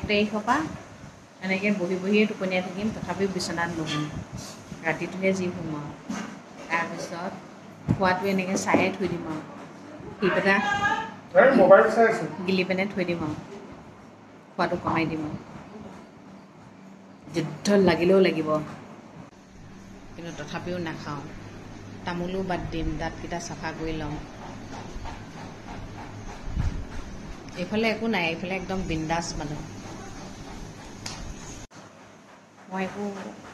তাৰিখৰ পৰা এনেকৈ বহি বহিয়ে টোপনিয়াই থাকিম, তথাপিও বিচনাত নুশুম, ৰাতিটোহে যি শুম আৰু। তাৰপিছত খোৱাটো এনেকৈ চায়ে থৈ দিম আৰু, শিপ এটা গিলি পেনে থৈ দিম আৰু, খোৱাটো কমাই দিম আৰু। যুদ্ধ লাগিলেও লাগিব, কিন্তু তথাপিও নাখাওঁ। তামোলো বাদ দিম, দাঁতকেইটা চাফা কৰি ল'ম। এইফালে একো নাই, এইফালে একদম বিন্দাছ মানুহ। মই একো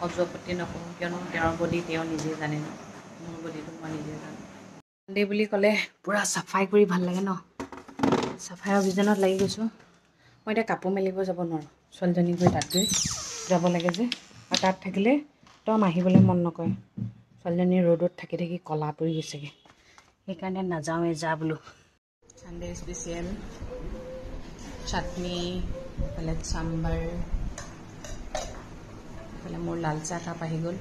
অজুহাতি নকৰোঁ, কিয়নো তেওঁৰ বডি তেওঁ নিজে জানে ন, মোৰ বডিটো মই নিজে জানো। চানডে বুলি ক'লে পূৰা চাফাই কৰি ভাল লাগে ন, চাফাই অভিযানত লাগি গৈছোঁ। মই এতিয়া কাপোৰ মেলিব যাব নোৱাৰোঁ, ছোৱালীজনী গৈ তাত গৈ যাব লাগে যে, আৰু তাত থাকিলে একদম আহিবলৈ মন নকৰে। ছোৱালীজনী ৰ'দত থাকি থাকি ক'লা পৰি গৈছেগৈ, সেইকাৰণে নাযাওঁৱে, যা বোলো। চানডে স্পেচিয়েল চাটনি, এইফালে চাম্বাৰ, এইফালে মোৰ লাল চাহ কাপ আহি গ'ল।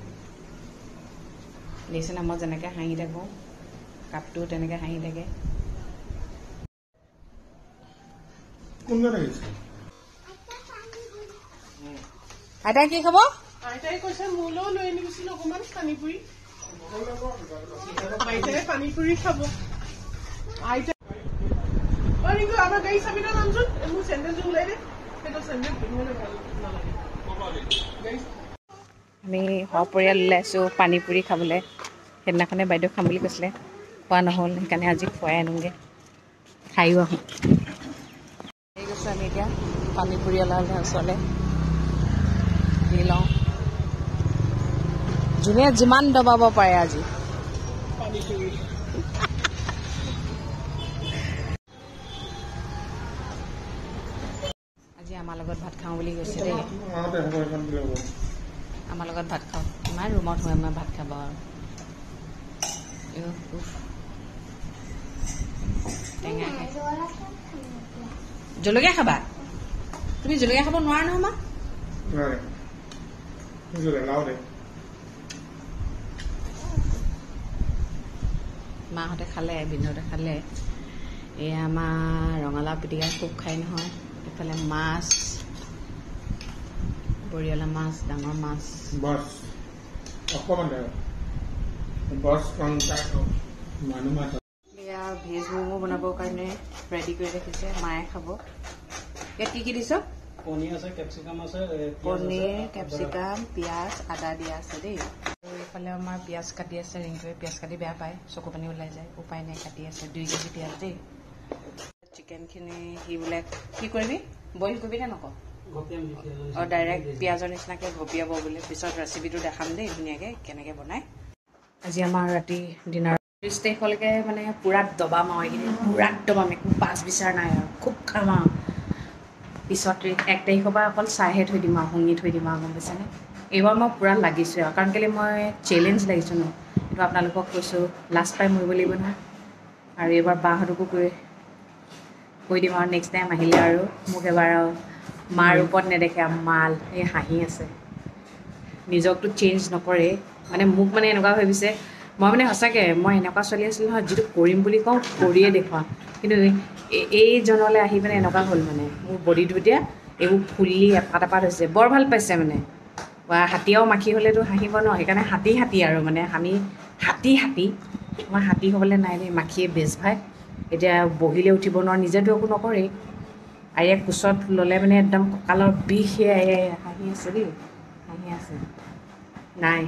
দেখিছেনে মই যেনেকৈ হাঁহি থাকোঁ, কাপটো তেনেকৈ হাঁহি থাকে। আইতাই কি খাব? আইতাই কৈছে মোলৈও লৈ আনিবিচোন অকণমান পানীপুৰি। আইতাই পানীপুৰি খাব। আইতা আমাৰ গাড়ী চাবিটা নামচোন, মোৰ চেণ্ডেলযোৰ ওলাই দে, সেইটো চেণ্ডেল পিন্ধিবলৈ ভাল নালাগে। আমি সপৰিয়াল ওলাইছোঁ পানীপুৰি খাবলৈ। সেইদিনাখনে বাইদেউ খাম বুলি কৈছিলে, খোৱা নহ'ল, সেইকাৰণে আজি খুৱাই আনোগৈ, খায়ো আহোঁ। আহি গৈছোঁ আমি এতিয়া পানীপুৰিৱালাৰ ওচৰলৈ, দি লওঁ। যোনে যিমান দবাব পাৰে আজি পানীপুৰি। আজি আমাৰ লগত ভাত খাওঁ বুলি কৈছে দেই, আমাৰ লগত ভাত খাওঁ। ইমান ৰুমত হৈ মই ভাত খাব আৰু টেঙা খাই। জলকীয়া খাবা? তুমি জলকীয়া খাব নোৱাৰা নহয় মা। মাহঁতে খালে, ভিনহঁতে খালে। এয়া আমাৰ ৰঙালাও পিটিকা খুব খাই নহয়। এইফালে মাছ, বৰিয়লা মাছ, ডাঙৰ মাছ। এয়া ভেজ ম'ম' বনাবৰ কাৰণে ৰেডি কৰি ৰাখিছে, মায়ে খাব। ইয়াত কি কি দিছ? পনীৰ আছে, কেপচিকাম আছে, পনীৰ, কেপচিকাম, পিঁয়াজ, আদা দিয়া আছে দেই। আৰু এইফালে আমাৰ পিঁয়াজ কাটি আছে, ৰিংকুৱে পিঁয়াজ কাটি বেয়া পায়, চকু পানী ওলাই যায়, উপায় নাই কাটি আছে 2 কেজি পিঁয়াজ দেই। চিকেনখিনি সি বোলে কি কৰিবি, বইল কৰিবি নে নকওঁ? অঁ, ডাইৰেক্ট পিঁয়াজৰ নিচিনাকৈ ভপিয়াব বোলে। পিছত ৰেচিপিটো দেখাম দেই ধুনীয়াকৈ কেনেকৈ বনায়। আজি আমাৰ ৰাতি ডিনাৰ 30 তাৰিখলৈকে মানে পূৰা দবাম আৰু এইকেইদিন পূৰা দবাম, একো বাছ বিচাৰ নাই আৰু, খুব খাম আৰু। পিছত 1 তাৰিখৰ পৰা অকল চাইহে থৈ দিম আৰু, শুঙি থৈ দিম আৰু, গম পাইছেনে? এইবাৰ মই পূৰা লাগিছোঁ আৰু, কাৰণ কেলৈ মই চেলেঞ্জ লাগিছোঁ ন। কিন্তু আপোনালোকক কৈছোঁ লাষ্ট টাইম মৰিব লাগিব নহয়। আৰু এইবাৰ বাহঁতকো কৈ দিম আৰু, নেক্সট টাইম আহিলে আৰু মোক এবাৰ আৰু মাৰ ৰূপত নেদেখে আৰু, মাল এই হাঁহি আছে। নিজকতো চেঞ্জ নকৰে, মানে মোক মানে এনেকুৱা ভাবিছে, মই মানে সঁচাকৈ মই এনেকুৱা ছোৱালী আছিলোঁ নহয়, যিটো কৰিম বুলি কওঁ কৰিয়ে দেখুৱাওঁ। কিন্তু এইজনলৈ আহি মানে এনেকুৱা হ'ল, মানে মোৰ বডিটো এতিয়া এইবোৰ ফুলি এপাত এপাত হৈছে। বৰ ভাল পাইছে মানে, হাতী আৰু মাখি হ'লেতো হাঁহিব ন, সেইকাৰণে হাতী আৰু মানে আমি হাতী। মই হাতী হ'বলৈ নাই দেই, মাখিয়ে বেজ ভাই। এতিয়া বহিলে উঠিব নোৱাৰোঁ, নিজেতো একো নকৰেই। আৰু ইয়াক কোচত ল'লে মানে একদম কঁকালৰ বিষ। হাঁহি আছে দেই, হাঁহি আছে। নাই,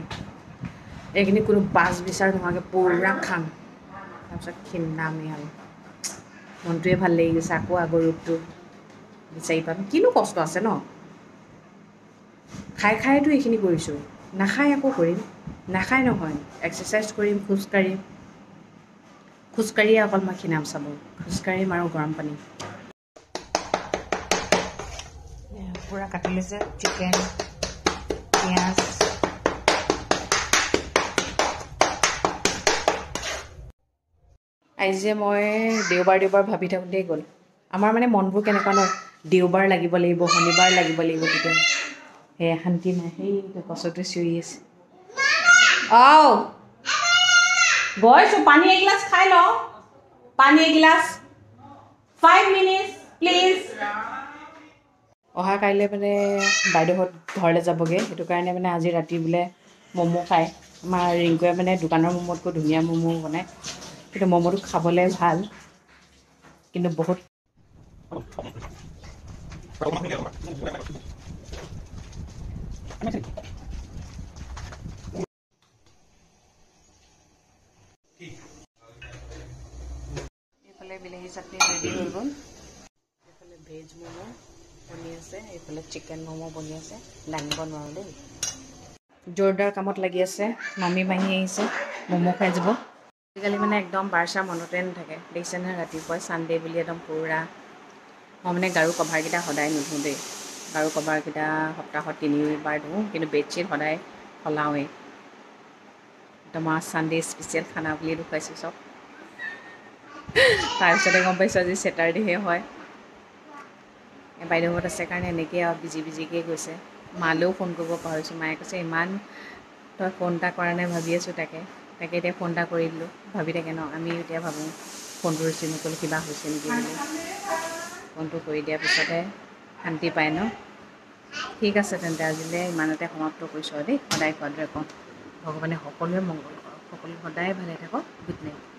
এইখিনি কোনো বাছ বিচাৰ নোহোৱাকৈ পূৰা খাম, তাৰপিছত ক্ষীণামেই আৰু। মনটোৱে ভাল লাগি গৈছে, আকৌ আগৰ ৰূপটো বিচাৰি পাম। কিনো কষ্ট আছে ন, খাইতো এইখিনি কৰিছোঁ, নাখাই আকৌ কৰিম। নাখাই নহয়, এক্সাৰচাইজ কৰিম, খোজকাঢ়িয়ে অকল মই ক্ষীণাম চাব, খোজকাঢ়িম আৰু গৰম পানী। পূৰা কাটি লৈছে চিকেন, পিঁয়াজ। আজি যে মই দেওবাৰ ভাবি থাকোঁতেই গ'ল। আমাৰ মানে মনবোৰ কেনেকুৱা ন, দেওবাৰ লাগিব লাগিব, শনিবাৰ লাগিব লাগিব, তেতিয়া সেয়া শান্তি নাই। সেই কচুটো চিঞৰি আছে। গৈছোঁ, পানী এগিলাচ খাই লওঁ, পানী এগিলাচ, 5 minutes প্লিজ। অহা কাইলৈ মানে বাইদেউহঁত ঘৰলৈ যাবগৈ, সেইটো কাৰণে মানে আজি ৰাতি বোলে ম'ম' খায়। আমাৰ ৰিংকুৱে মানে দোকানৰ ম'ম'তকৈ ধুনীয়া ম'ম' বনায়, কিন্তু ম'ম'টো খাবলৈ ভাল, কিন্তু বহুত এইফালে বিলাহী চাটনি ৰেডি হৈ গ'ল, এইফালে ভেজ ম'ম' বনি আছে, এইফালে চিকেন ম'ম' বনি আছে। দাঙিব নোৱাৰোঁ দেই, জোৰদাৰ কামত লাগি আছে। মামী মাহী আহিছে, ম'ম' খাই যাব। আজিকালি মানে একদম বাৰচা মনতে নাথাকে, দেখিছে নহয় ৰাতিপুৱাই ছানডে বুলি একদম পুৰা। মই মানে গাৰু কভাৰকেইটা সদায় নুধোঁ দেই, গাৰু কভাৰকেইটা সপ্তাহত 3বাৰ ধোওঁ, কিন্তু বেডশ্বীট সদায় সলাওঁৱেই। একদম ছানডে স্পেচিয়েল খানা বুলিয়ে দেখুৱাইছোঁ চব। তাৰপিছতে গম পাইছোঁ আজি ছেটাৰডেহে হয়। বাইদেউহঁত আছে কাৰণে এনেকৈ আৰু বিজিকৈ গৈছে। মালৈও ফোন কৰিব পাহৰিছোঁ, মায়ে কৈছে ইমান তই ফোন এটা কৰা নাই ভাবি আছোঁ তাকে এতিয়া ফোন এটা কৰি দিলোঁ। ভাবি থাকে ন, আমিও এতিয়া ভাবোঁ ফোনটো ৰিচিভ নকৰিলোঁ কিবা হৈছে নেকি বুলি। ফোনটো কৰি দিয়াৰ পিছতে শান্তি পায় ন। ঠিক আছে তেন্তে আজিলৈ ইমানতে সমাপ্ত কৰিছোঁ আৰু দেই। সদায় কোৱাৰ দৰে কওঁ, ভগৱানে সকলোৱে মংগল কৰক, সকলো সদায় ভালে থাকক। Good night.